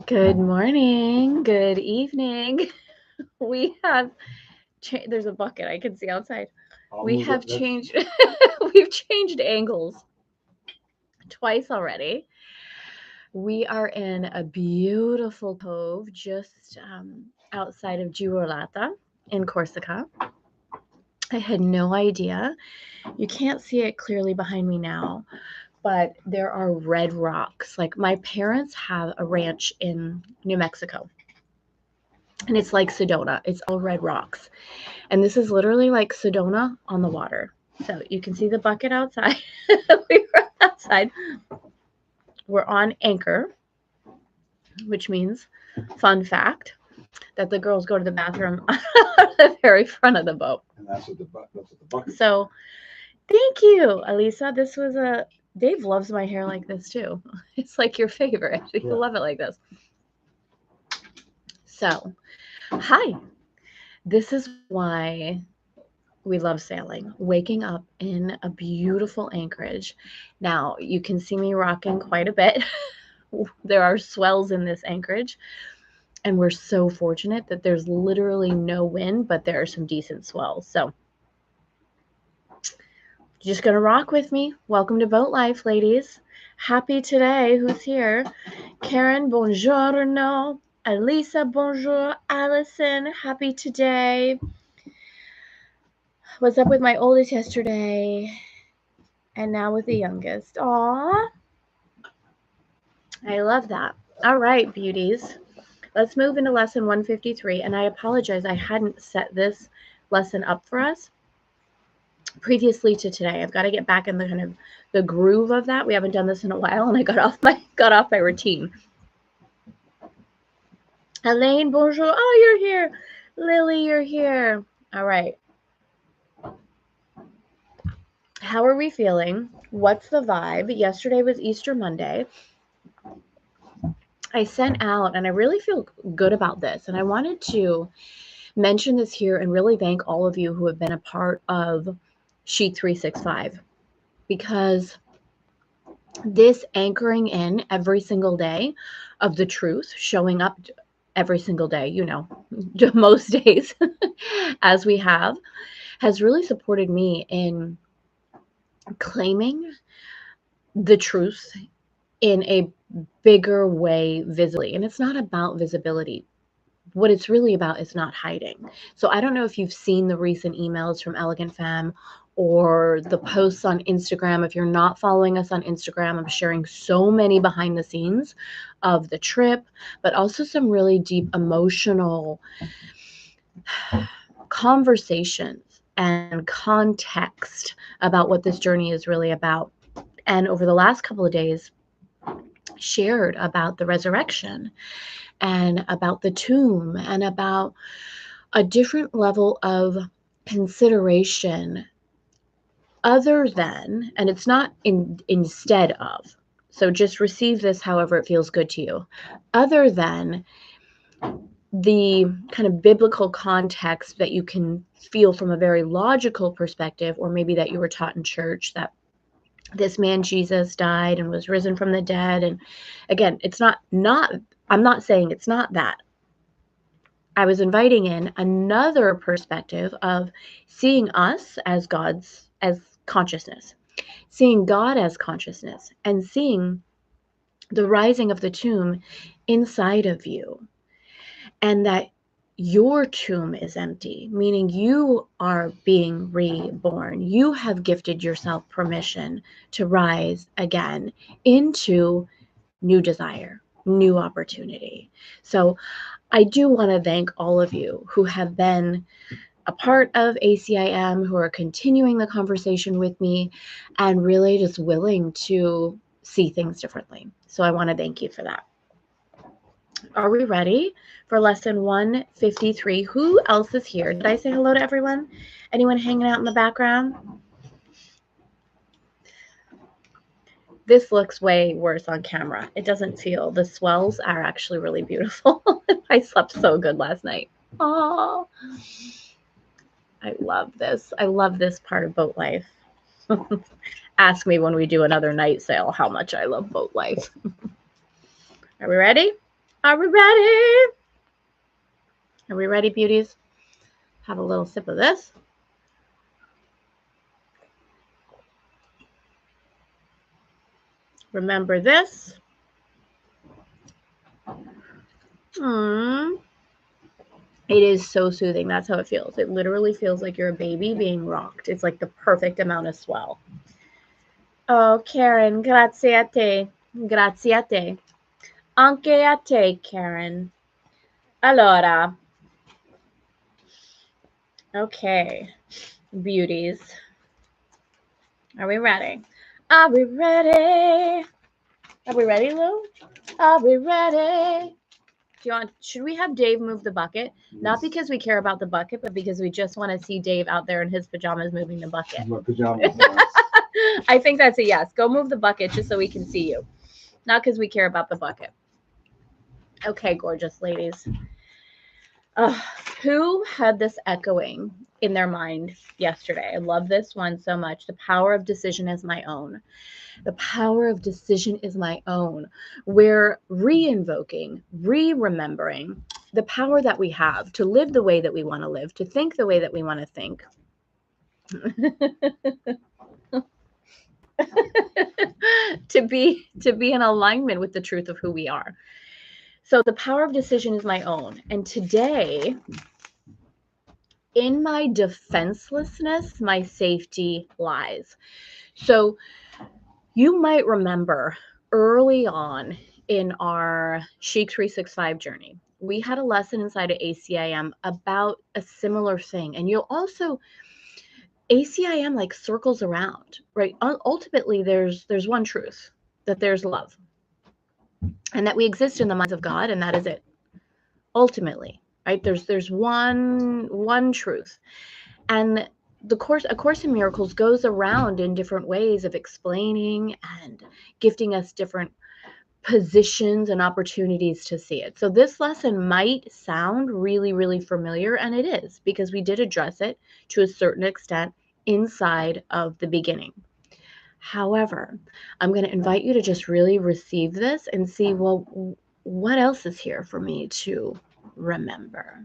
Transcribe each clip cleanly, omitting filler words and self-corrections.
Good morning. Good evening. We have there's a bucket I can see outside. We have changed we've changed angles twice already. We are in a beautiful cove just outside of Girolata in Corsica. I had no idea. You can't see it clearly behind me now, but there are red rocks. Like my parents have a ranch in New Mexico. And it's like Sedona. It's all red rocks. And this is literally like Sedona on the water. So you can see the bucket outside. We were outside. We're on anchor, which means, fun fact, that the girls go to the bathroom at the very front of the boat. And that's what the bucket. So thank you, Alisa. This was a Dave loves my hair like this too. It's like your favorite. You love it like this. So, hi. This is why we love sailing, waking up in a beautiful anchorage. Now, you can see me rocking quite a bit. There are swells in this anchorage, and we're so fortunate that there's literally no wind, but there are some decent swells. So, just gonna rock with me. Welcome to Boat Life, ladies. Happy today. Who's here? Karen, buongiorno. Alisa, bonjour. Allison, happy today. Was up with my oldest yesterday, and now with the youngest. Aww. I love that. All right, beauties. Let's move into lesson 153. And I apologize, I hadn't set this lesson up for us previously to today. I've got to get back in the kind of the groove of that. We haven't done this in a while, and I got off my routine. Elaine, bonjour. Oh, you're here. Lily, you're here. All right. How are we feeling? What's the vibe? Yesterday was Easter Monday. I sent out, and I really feel good about this, and I wanted to mention this here and really thank all of you who have been a part of Chic 365, because this anchoring in every single day of the truth, showing up every single day, most days as we have, has really supported me in claiming the truth in a bigger way visibly. And it's not about visibility. What it's really about is not hiding. So I don't know if you've seen the recent emails from Elegant Femme or the posts on Instagram. If you're not following us on Instagram, I'm sharing so many behind the scenes of the trip, but also some really deep emotional conversations and context about what this journey is really about. And over the last couple of days, shared about the resurrection and about the tomb and about a different level of consideration other than, and it's not instead of, so just receive this however it feels good to you, other than the kind of biblical context that you can feel from a very logical perspective, or maybe that you were taught in church that this man Jesus died and was risen from the dead. And again, it's not I'm not saying it's not that. I was inviting in another perspective of seeing us as consciousness, seeing God as consciousness, and seeing the rising of the tomb inside of you, and that your tomb is empty, meaning you are being reborn. You have gifted yourself permission to rise again into new desire, new opportunity. So I do want to thank all of you who have been a part of ACIM, who are continuing the conversation with me and really just willing to see things differently. So I want to thank you for that. Are we ready for lesson 153? Who else is here? Did I say hello to everyone? Anyone hanging out in the background? This looks way worse on camera. It doesn't feel, the swells are actually really beautiful. I slept so good last night. Oh, I love this. I love this part of boat life. Ask me when we do another night sail how much I love boat life. Are we ready? Are we ready? Are we ready, beauties? Have a little sip of this. Remember this. It is so soothing. That's how it feels. It literally feels like you're a baby being rocked. It's like the perfect amount of swell. Oh, Karen, grazie a te. Grazie a te. Anche a te, Karen. Allora. Okay, beauties. Are we ready? Are we ready? Are we ready, Lou? Are we ready? Should we have Dave move the bucket? Yes. Not because we care about the bucket, but because we just want to see Dave out there in his pajamas moving the bucket. My pajamas. I think that's a yes. Go move the bucket just so we can see you. Not because we care about the bucket. Okay, gorgeous ladies. Who had this echoing in their mind yesterday? I love this one so much. The power of decision is my own. The power of decision is my own. We're re-invoking, re-remembering the power that we have to live the way that we want to live, to think the way that we want to think. to be in alignment with the truth of who we are. So the power of decision is my own. And today, in my defenselessness, my safety lies. So you might remember early on in our Chic 365 journey, we had a lesson inside of ACIM about a similar thing. And you'll also, ACIM like circles around, right? Ultimately, there's one truth, that there's love and that we exist in the minds of God, and that is it. Ultimately, right? There's one truth. And A Course in Miracles goes around in different ways of explaining and gifting us different positions and opportunities to see it. So this lesson might sound really, really familiar, and it is, because we did address it to a certain extent inside of the beginning. However, I'm going to invite you to just really receive this and see, well, what else is here for me to remember?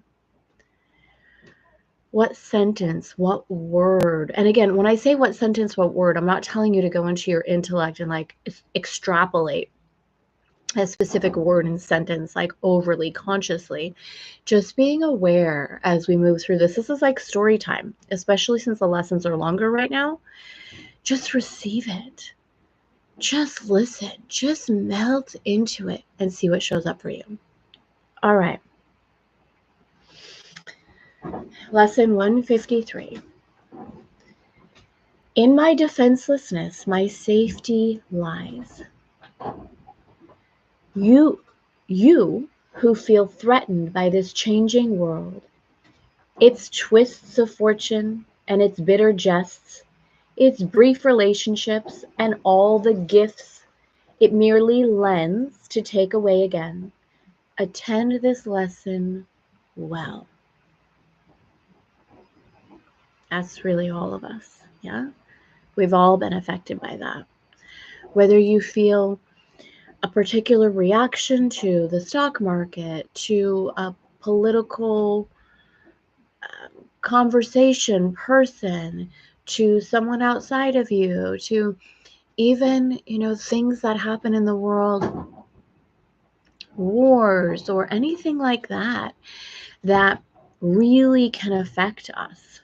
What sentence, what word? And again, when I say what sentence, what word, I'm not telling you to go into your intellect and like extrapolate a specific word and sentence like overly consciously. Just being aware as we move through this. This is like story time, especially since the lessons are longer right now. Just receive it. Just listen. Just melt into it and see what shows up for you. All right. Lesson 153. In my defenselessness, my safety lies. You who feel threatened by this changing world, its twists of fortune and its bitter jests, its brief relationships and all the gifts it merely lends to take away again, attend this lesson well. That's really all of us, yeah? We've all been affected by that. Whether you feel a particular reaction to the stock market, to a political conversation, person, to someone outside of you, to even, things that happen in the world, wars or anything like that, that really can affect us.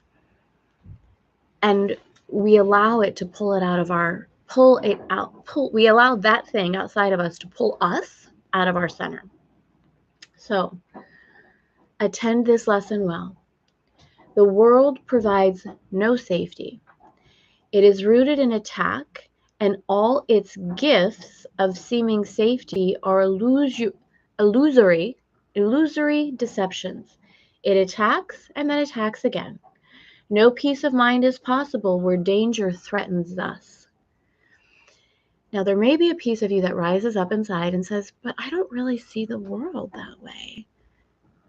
And we allow it to we allow that thing outside of us to pull us out of our center. So attend this lesson well. The world provides no safety. It is rooted in attack, and all its gifts of seeming safety are illusory deceptions. It attacks and then attacks again. No peace of mind is possible where danger threatens us. Now, there may be a piece of you that rises up inside and says, but I don't really see the world that way.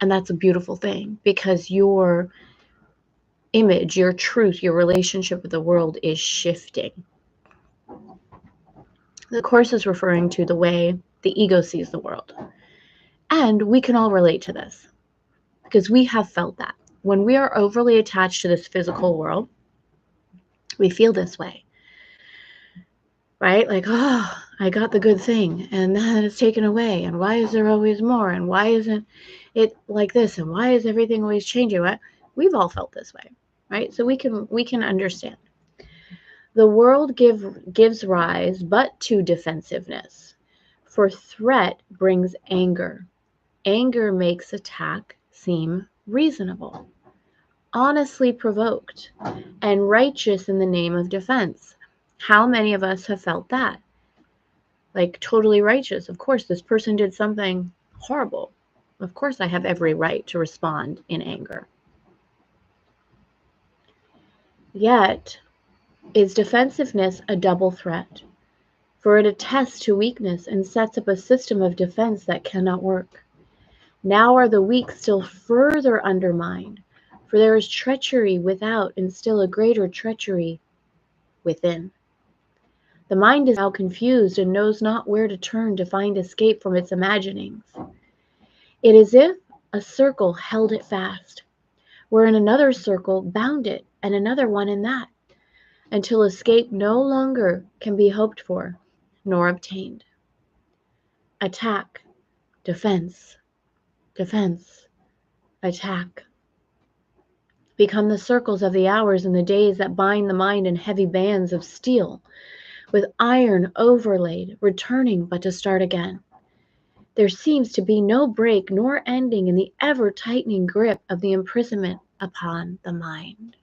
And that's a beautiful thing, because your image, your truth, your relationship with the world is shifting. The Course is referring to the way the ego sees the world. And we can all relate to this because we have felt that. When we are overly attached to this physical world, we feel this way, right? Like, oh, I got the good thing and then it's taken away. And why is there always more? And why isn't it like this? And why is everything always changing? What? We've all felt this way, right? So we can understand. The world gives rise but to defensiveness, for threat brings anger. Anger makes attack seem reasonable, honestly provoked, and righteous in the name of defense. How many of us have felt that? Like totally righteous. Of course, this person did something horrible. Of course, I have every right to respond in anger. Yet, is defensiveness a double threat? For it attests to weakness and sets up a system of defense that cannot work. Now are the weak still further undermined, for there is treachery without and still a greater treachery within. The mind is now confused and knows not where to turn to find escape from its imaginings. It is as if a circle held it fast, wherein another circle bound it, and another one in that, until escape no longer can be hoped for, nor obtained. Attack, defense, defense, attack become the circles of the hours and the days that bind the mind in heavy bands of steel, with iron overlaid, returning but to start again. There seems to be no break nor ending in the ever-tightening grip of the imprisonment upon the mind.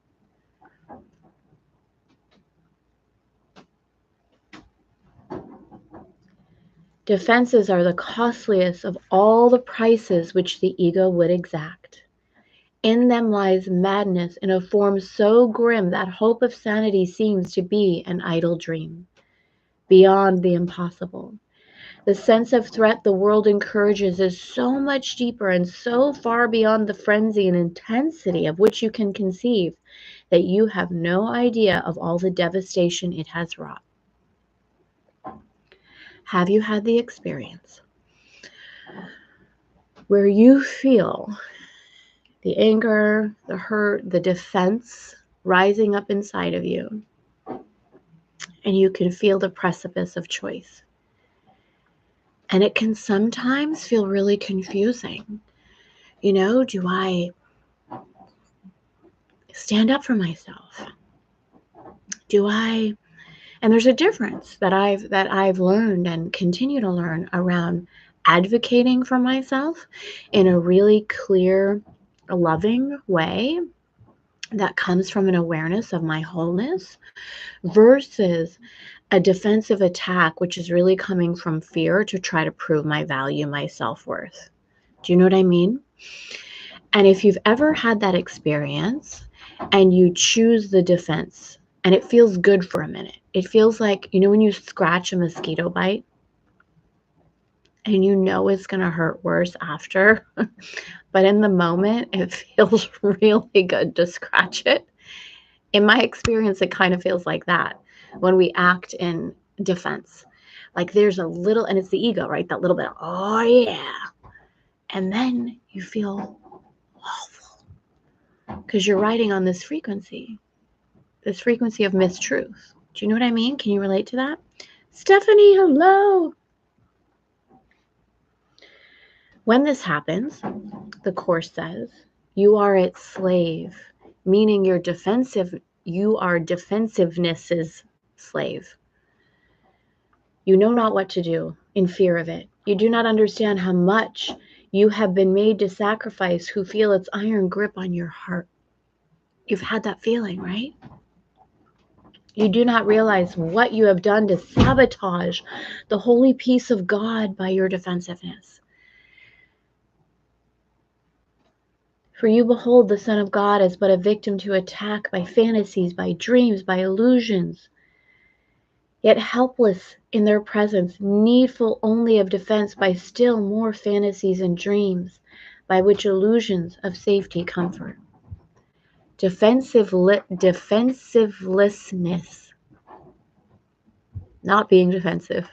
Defenses are the costliest of all the prices which the ego would exact. In them lies madness in a form so grim that hope of sanity seems to be an idle dream, beyond the impossible. The sense of threat the world encourages is so much deeper and so far beyond the frenzy and intensity of which you can conceive that you have no idea of all the devastation it has wrought. Have you had the experience where you feel the anger, the hurt, the defense rising up inside of you, and you can feel the precipice of choice? And it can sometimes feel really confusing. You know, do I stand up for myself? And there's a difference that I've learned and continue to learn around advocating for myself in a really clear, loving way that comes from an awareness of my wholeness versus a defensive attack, which is really coming from fear to try to prove my value, my self-worth. Do you know what I mean? And if you've ever had that experience and you choose the defense and it feels good for a minute, it feels like, you know, when you scratch a mosquito bite and you know it's going to hurt worse after, but in the moment it feels really good to scratch it. In my experience, it kind of feels like that when we act in defense. Like there's a little, and it's the ego, right? That little bit of, oh yeah. And then you feel awful because you're riding on this frequency of mistruth. Do you know what I mean? Can you relate to that? Stephanie, hello. When this happens, the Course says, you are its slave, meaning you are defensiveness's slave. You know not what to do in fear of it. You do not understand how much you have been made to sacrifice who feel its iron grip on your heart. You've had that feeling, right? You do not realize what you have done to sabotage the holy peace of God by your defensiveness. For you behold the Son of God as but a victim to attack by fantasies, by dreams, by illusions, yet helpless in their presence, needful only of defense by still more fantasies and dreams, by which illusions of safety comfort. Defensivelessness, not being defensive,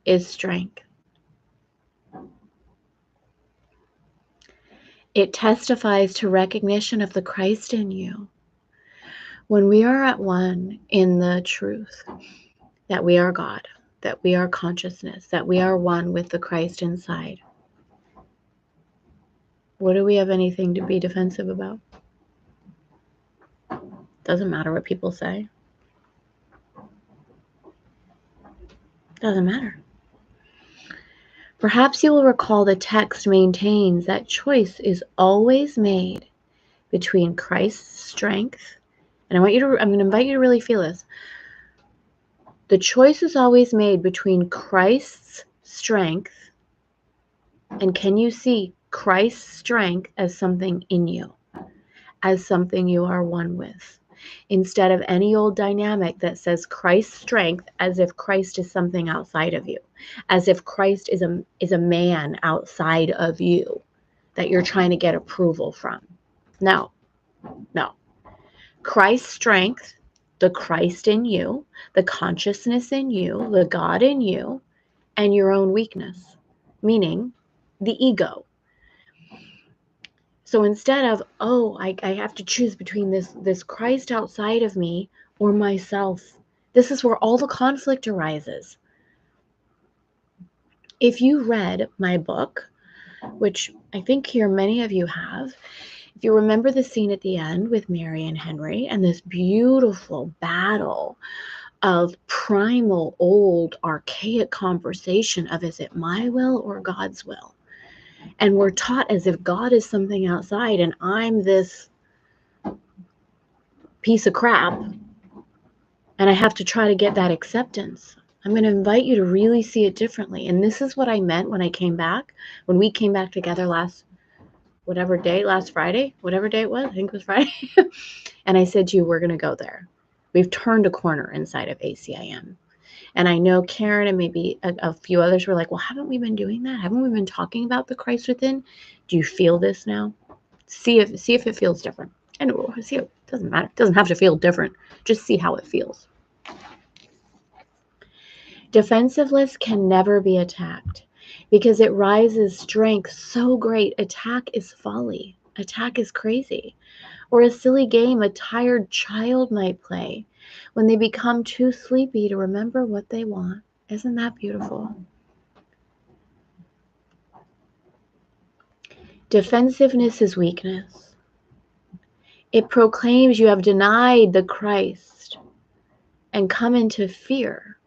is strength. It testifies to recognition of the Christ in you. When we are at one in the truth that we are God, that we are consciousness, that we are one with the Christ inside, what do we have anything to be defensive about? Doesn't matter what people say. Doesn't matter. Perhaps you will recall the text maintains that choice is always made between Christ's strength, and I'm going to invite you to really feel this. The choice is always made between Christ's strength, and can you see Christ's strength as something in you, as something you are one with, instead of any old dynamic that says Christ's strength as if Christ is something outside of you, as if Christ is a man outside of you that you're trying to get approval from. No. Christ's strength, the Christ in you, the consciousness in you, the God in you, and your own weakness, meaning the ego. So instead of, I have to choose between this Christ outside of me or myself, this is where all the conflict arises. If you read my book, which I think here many of you have, if you remember the scene at the end with Mary and Henry and this beautiful battle of primal, old, archaic conversation of, is it my will or God's will? And we're taught as if God is something outside and I'm this piece of crap and I have to try to get that acceptance. I'm going to invite you to really see it differently. And this is what I meant when I came back, when we came back together last Friday, whatever day it was, I think it was Friday. And I said to you, we're going to go there. We've turned a corner inside of ACIM. And I know Karen and maybe a few others were like, well, haven't we been doing that? Haven't we been talking about the Christ within? Do you feel this now? See if it feels different. And see, it doesn't matter. It doesn't have to feel different. Just see how it feels. Defensiveness can never be attacked because it rises strength so great. Attack is folly. Attack is crazy. Or a silly game a tired child might play when they become too sleepy to remember what they want. Isn't that beautiful? Defensiveness is weakness. It proclaims you have denied the Christ and come into fear.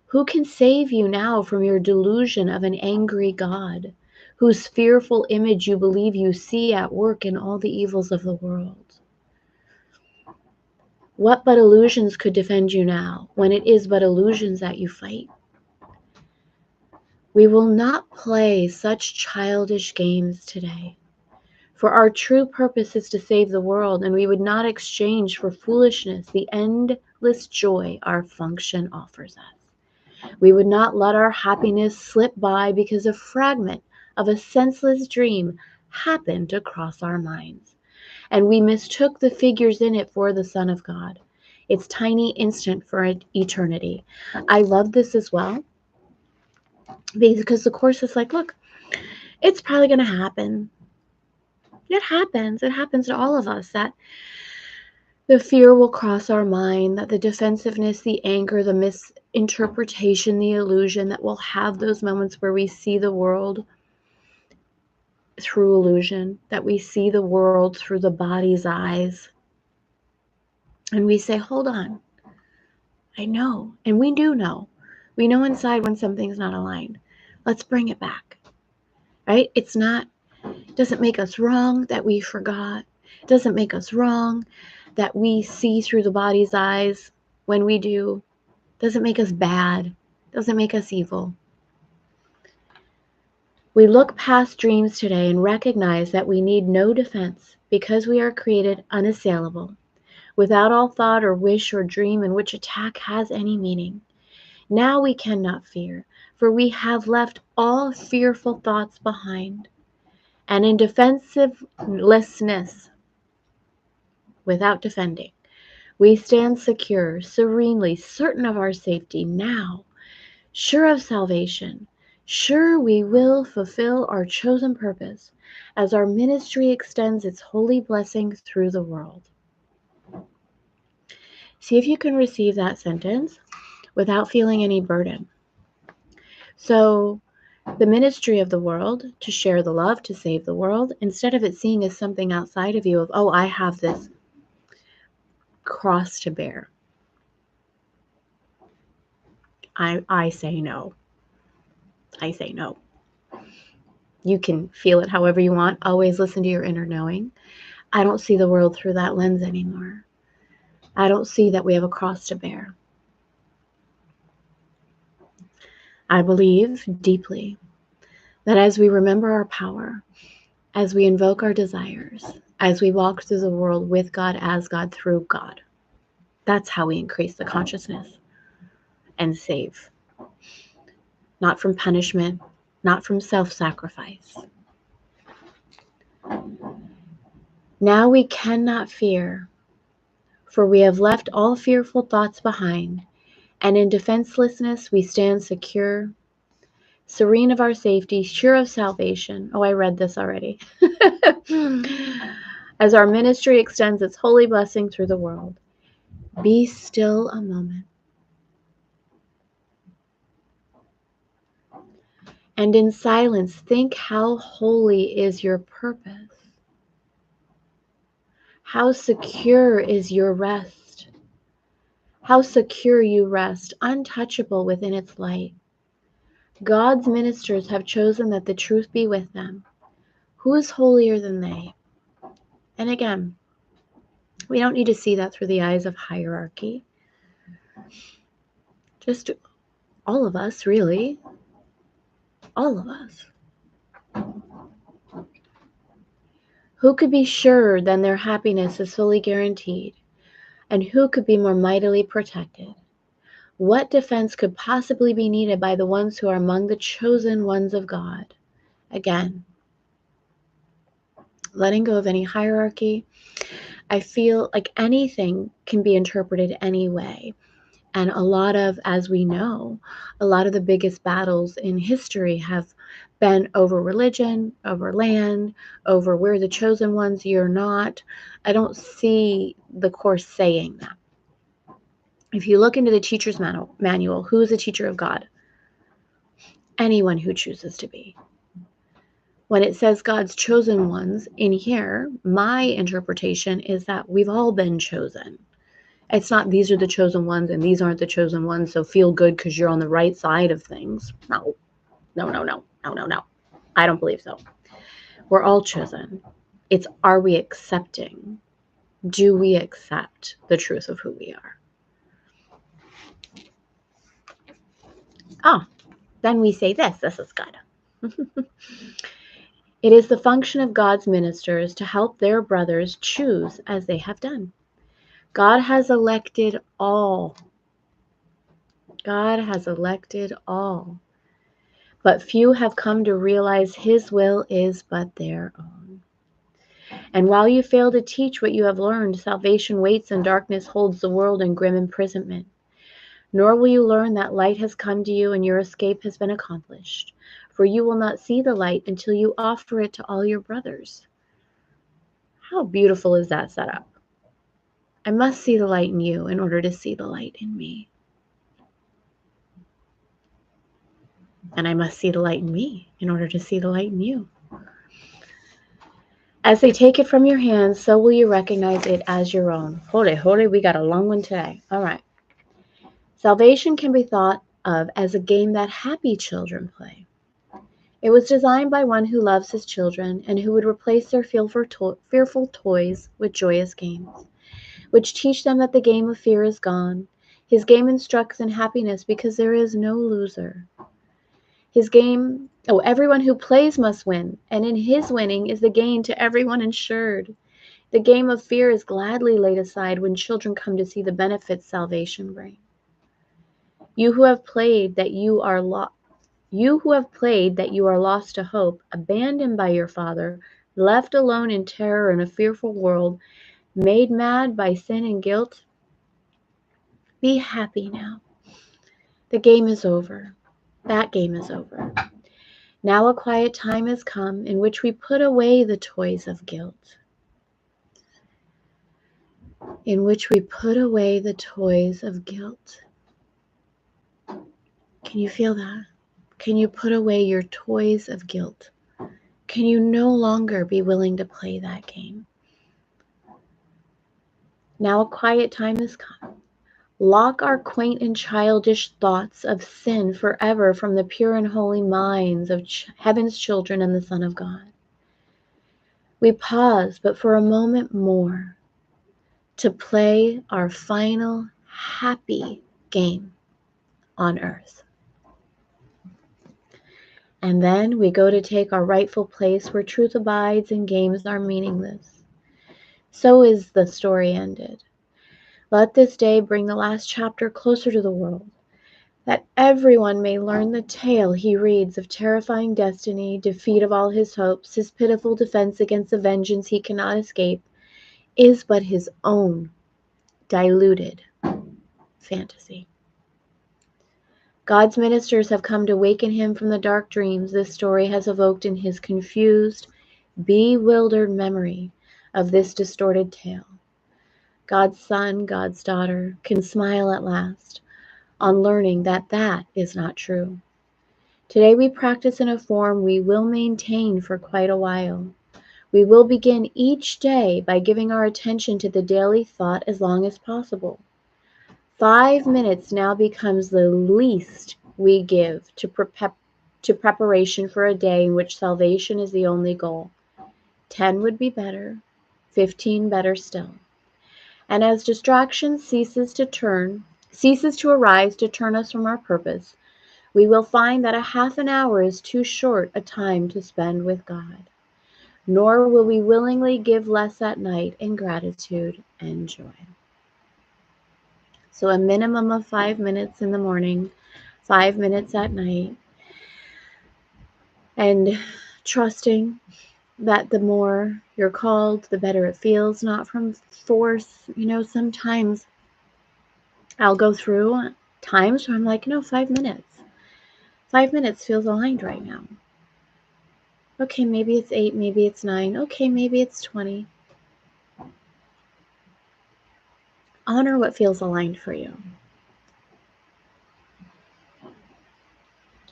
Who can save you now from your delusion of an angry God, whose fearful image you believe you see at work in all the evils of the world? What but illusions could defend you now, when it is but illusions that you fight? We will not play such childish games today, for our true purpose is to save the world, and we would not exchange for foolishness the endless joy our function offers us. We would not let our happiness slip by because a fragment of a senseless dream happened to cross our minds, and we mistook the figures in it for the Son of God, its tiny instant for eternity. I love this as well, because the Course is like, look, it's probably going to happen. It happens to all of us, that the fear will cross our mind, that the defensiveness, the anger, the misinterpretation, the illusion, that we'll have those moments where we see the world through illusion, that we see the world through the body's eyes. And we say, hold on, I know, and we do know. We know inside when something's not aligned. Let's bring it back, right? It doesn't make us wrong that we forgot. It doesn't make us wrong that we see through the body's eyes when we do. It doesn't make us bad. It doesn't make us evil. We look past dreams today and recognize that we need no defense because we are created unassailable, without all thought or wish or dream in which attack has any meaning. Now we cannot fear, for we have left all fearful thoughts behind. And in defensivelessness, without defending, we stand secure, serenely certain of our safety now, sure of salvation, Sure, we will fulfill our chosen purpose as our ministry extends its holy blessing through the world. See if you can receive that sentence without feeling any burden. So, the ministry of the world, to share the love, to save the world, instead of it seeing as something outside of you of, oh, I have this cross to bear. I say no. I say no. You can feel it however you want. Always listen to your inner knowing. I don't see the world through that lens anymore. I don't see that we have a cross to bear. I believe deeply that as we remember our power, as we invoke our desires, as we walk through the world with God, as God, through God, that's how we increase the consciousness and save. Not from punishment, not from self-sacrifice. Now we cannot fear, for we have left all fearful thoughts behind, and in defenselessness we stand secure, serene of our safety, sure of salvation. Oh, I read this already. As our ministry extends its holy blessing through the world, be still a moment. And in silence, think how holy is your purpose. How secure is your rest. How secure you rest, untouchable within its light. God's ministers have chosen that the truth be with them. Who is holier than they? And again, we don't need to see that through the eyes of hierarchy. Just all of us, really. All of us. Who could be surer than their happiness is fully guaranteed? And who could be more mightily protected? What defense could possibly be needed by the ones who are among the chosen ones of God? Again, letting go of any hierarchy. I feel like anything can be interpreted any way. And a lot of, as we know, a lot of the biggest battles in history have been over religion, over land, over we're the chosen ones, you're not. I don't see the Course saying that. If you look into the teacher's manual, who is a teacher of God? Anyone who chooses to be. When it says God's chosen ones in here, my interpretation is that we've all been chosen. It's not these are the chosen ones and these aren't the chosen ones, so feel good because you're on the right side of things. No. I don't believe so. We're all chosen. It's are we accepting? Do we accept the truth of who we are? Oh, then we say this. This is good. It is the function of God's ministers to help their brothers choose as they have done. God has elected all. God has elected all. But few have come to realize His will is but their own. And while you fail to teach what you have learned, salvation waits and darkness holds the world in grim imprisonment. Nor will you learn that light has come to you and your escape has been accomplished. For you will not see the light until you offer it to all your brothers. How beautiful is that setup? I must see the light in you in order to see the light in me. And I must see the light in me in order to see the light in you. As they take it from your hands, so will you recognize it as your own. Holy, we got a long one today. All right. Salvation can be thought of as a game that happy children play. It was designed by one who loves his children and who would replace their fearful toys with joyous games, which teach them that the game of fear is gone. His game instructs in happiness because there is no loser. His game, everyone who plays must win, and in his winning is the gain to everyone insured. The game of fear is gladly laid aside when children come to see the benefits salvation brings. You who have played that you are lost to hope, abandoned by your Father, left alone in terror in a fearful world, made mad by sin and guilt, be happy now. The game is over. That game is over. Now a quiet time has come in which we put away the toys of guilt. In which we put away the toys of guilt. Can you feel that? Can you put away your toys of guilt? Can you no longer be willing to play that game? Now a quiet time has come. Lock our quaint and childish thoughts of sin forever from the pure and holy minds of heaven's children and the Son of God. We pause, but for a moment more, to play our final happy game on earth. And then we go to take our rightful place where truth abides and games are meaningless. So is the story ended. Let this day bring the last chapter closer to the world, that everyone may learn the tale he reads of terrifying destiny, defeat of all his hopes, his pitiful defense against a vengeance he cannot escape, is but his own diluted fantasy. God's ministers have come to waken him from the dark dreams this story has evoked in his confused, bewildered memory of this distorted tale. God's son, God's daughter, can smile at last on learning that that is not true. Today we practice in a form we will maintain for quite a while. We will begin each day by giving our attention to the daily thought as long as possible. 5 minutes now becomes the least we give to preparation for a day in which salvation is the only goal. 10 would be better, 15 better still. And as distraction ceases to arise to turn us from our purpose, we will find that a half an hour is too short a time to spend with God. Nor will we willingly give less at night in gratitude and joy. So a minimum of 5 minutes in the morning, 5 minutes at night, and trusting that the more you're called, the better it feels, not from force. Sometimes I'll go through times where I'm like, 5 minutes. 5 minutes feels aligned right now. Okay, maybe it's 8, maybe it's 9. Okay, maybe it's 20. Honor what feels aligned for you.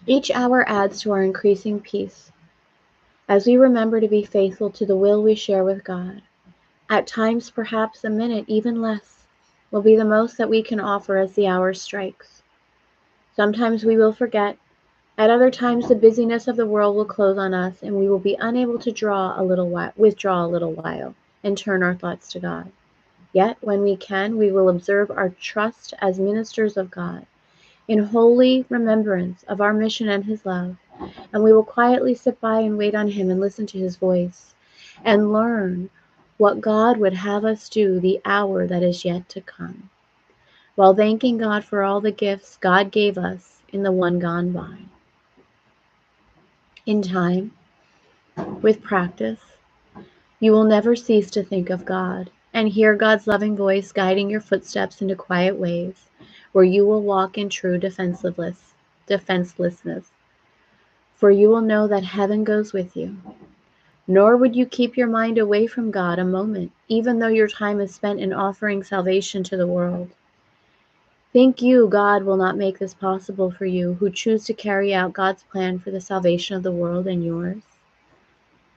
Each hour adds to our increasing peace as we remember to be faithful to the will we share with God. At times, perhaps a minute, even less, will be the most that we can offer as the hour strikes. Sometimes we will forget. At other times, the busyness of the world will close on us, and we will be unable to withdraw a little while, and turn our thoughts to God. Yet, when we can, we will observe our trust as ministers of God, in holy remembrance of our mission and His love, and we will quietly sit by and wait on Him and listen to His voice, and learn what God would have us do the hour that is yet to come, while thanking God for all the gifts God gave us in the one gone by. In time, with practice, you will never cease to think of God and hear God's loving voice guiding your footsteps into quiet ways where you will walk in true defenselessness. For you will know that heaven goes with you. Nor would you keep your mind away from God a moment, even though your time is spent in offering salvation to the world. Think you God will not make this possible for you who choose to carry out God's plan for the salvation of the world and yours?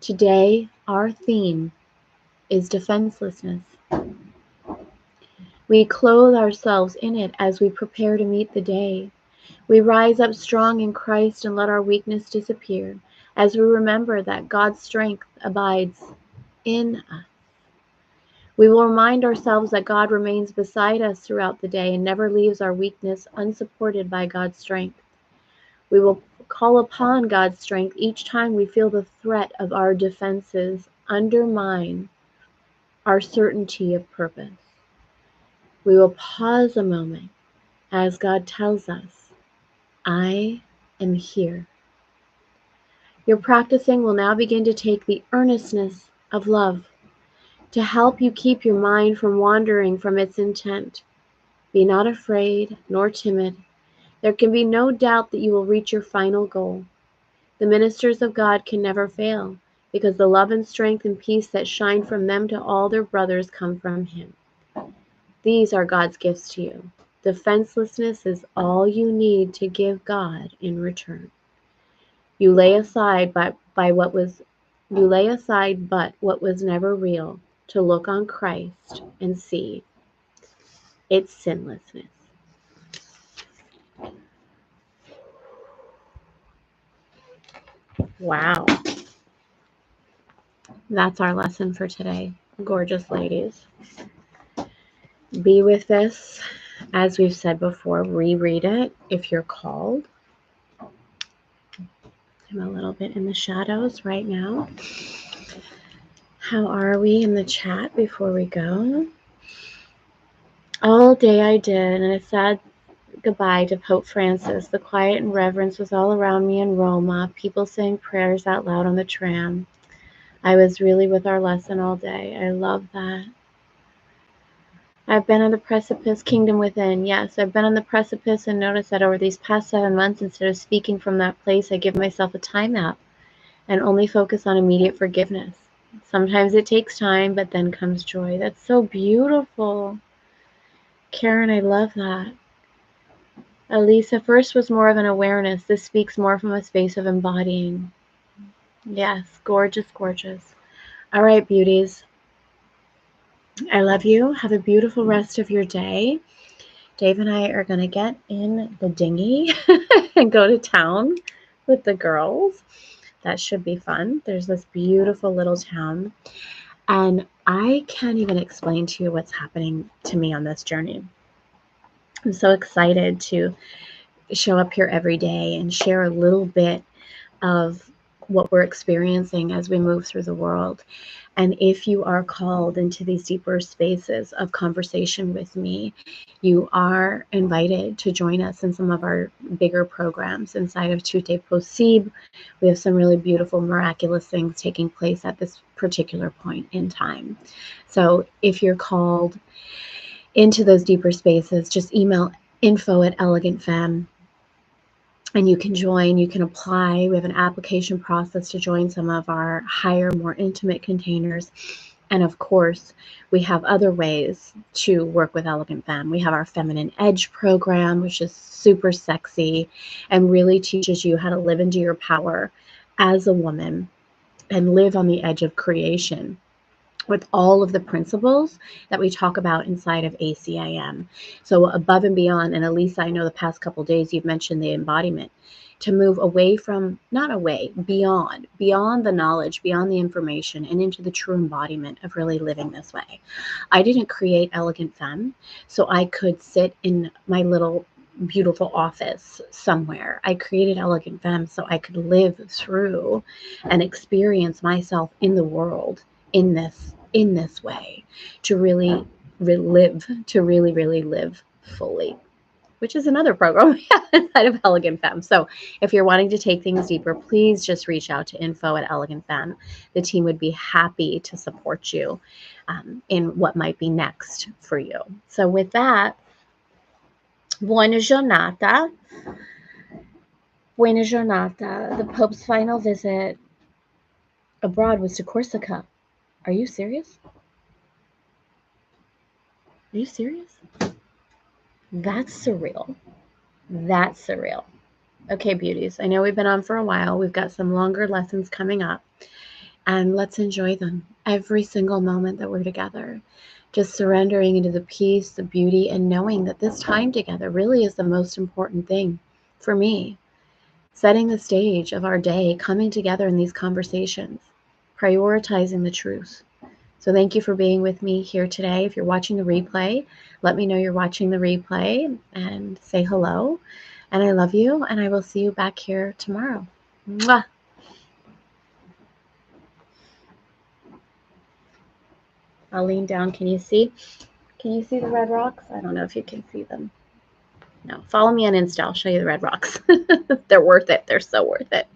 Today, our theme is defenselessness. We clothe ourselves in it as we prepare to meet the day. We rise up strong in Christ and let our weakness disappear as we remember that God's strength abides in us. We will remind ourselves that God remains beside us throughout the day and never leaves our weakness unsupported by God's strength. We will call upon God's strength each time we feel the threat of our defenses undermine our certainty of purpose. We will pause a moment as God tells us, I am here. Your practicing will now begin to take the earnestness of love to help you keep your mind from wandering from its intent. Be not afraid nor timid. There can be no doubt that you will reach your final goal. The ministers of God can never fail, because the love and strength and peace that shine from them to all their brothers come from Him. These are God's gifts to you. Defenselessness is all you need to give God in return. You lay aside but what was never real to look on Christ and see its sinlessness. Wow. That's our lesson for today, gorgeous ladies. Be with this, as we've said before, reread it if you're called. I'm a little bit in the shadows right now. How are we in the chat before we go? All day I did, and a sad goodbye to Pope Francis. The quiet and reverence was all around me in Roma, people saying prayers out loud on the tram. I was really with our lesson all day. I love that. I've been on the precipice, kingdom within. Yes, I've been on the precipice and noticed that over these past 7 months, instead of speaking from that place, I give myself a timeout and only focus on immediate forgiveness. Sometimes it takes time, but then comes joy. That's so beautiful. Karen, I love that. Elisa, first was more of an awareness. This speaks more from a space of embodying. Yes, gorgeous, gorgeous. All right, beauties. I love you. Have a beautiful rest of your day. Dave and I are going to get in the dinghy and go to town with the girls. That should be fun. There's this beautiful little town. And I can't even explain to you what's happening to me on this journey. I'm so excited to show up here every day and share a little bit of what we're experiencing as we move through the world. And if you are called into these deeper spaces of conversation with me, you are invited to join us in some of our bigger programs inside of Tutte Possible. We have some really beautiful, miraculous things taking place at this particular point in time. So if you're called into those deeper spaces, just email info@elegantfemme. And you can join, you can apply. We have an application process to join some of our higher, more intimate containers. And of course, we have other ways to work with Elegant Femme. We have our Feminine Edge program, which is super sexy and really teaches you how to live into your power as a woman and live on the edge of creation with all of the principles that we talk about inside of ACIM. So above and beyond, and Elisa, I know the past couple of days you've mentioned the embodiment, to move away from, not away, beyond the knowledge, beyond the information, and into the true embodiment of really living this way. I didn't create Elegant Femme so I could sit in my little beautiful office somewhere. I created Elegant Femme so I could live through and experience myself in the world in this way, to really live fully, which is another program we have inside of Elegant Femme. So if you're wanting to take things deeper, please just reach out to info@Elegant Femme. The team would be happy to support you in what might be next for you. So with that, buona giornata. Buona giornata. The Pope's final visit abroad was to Corsica. Are you serious? Are you serious? That's surreal. That's surreal. Okay, beauties. I know we've been on for a while. We've got some longer lessons coming up. And let's enjoy them. Every single moment that we're together. Just surrendering into the peace, the beauty, and knowing that this time together really is the most important thing for me. Setting the stage of our day, coming together in these conversations, prioritizing the truth. So thank you for being with me here today. If you're watching the replay, let me know you're watching the replay and say hello. And I love you, and I will see you back here tomorrow. Mwah. I'll lean down. Can you see? Can you see the red rocks? I don't know if you can see them. No. Follow me on Insta. I'll show you the red rocks. They're worth it. They're so worth it.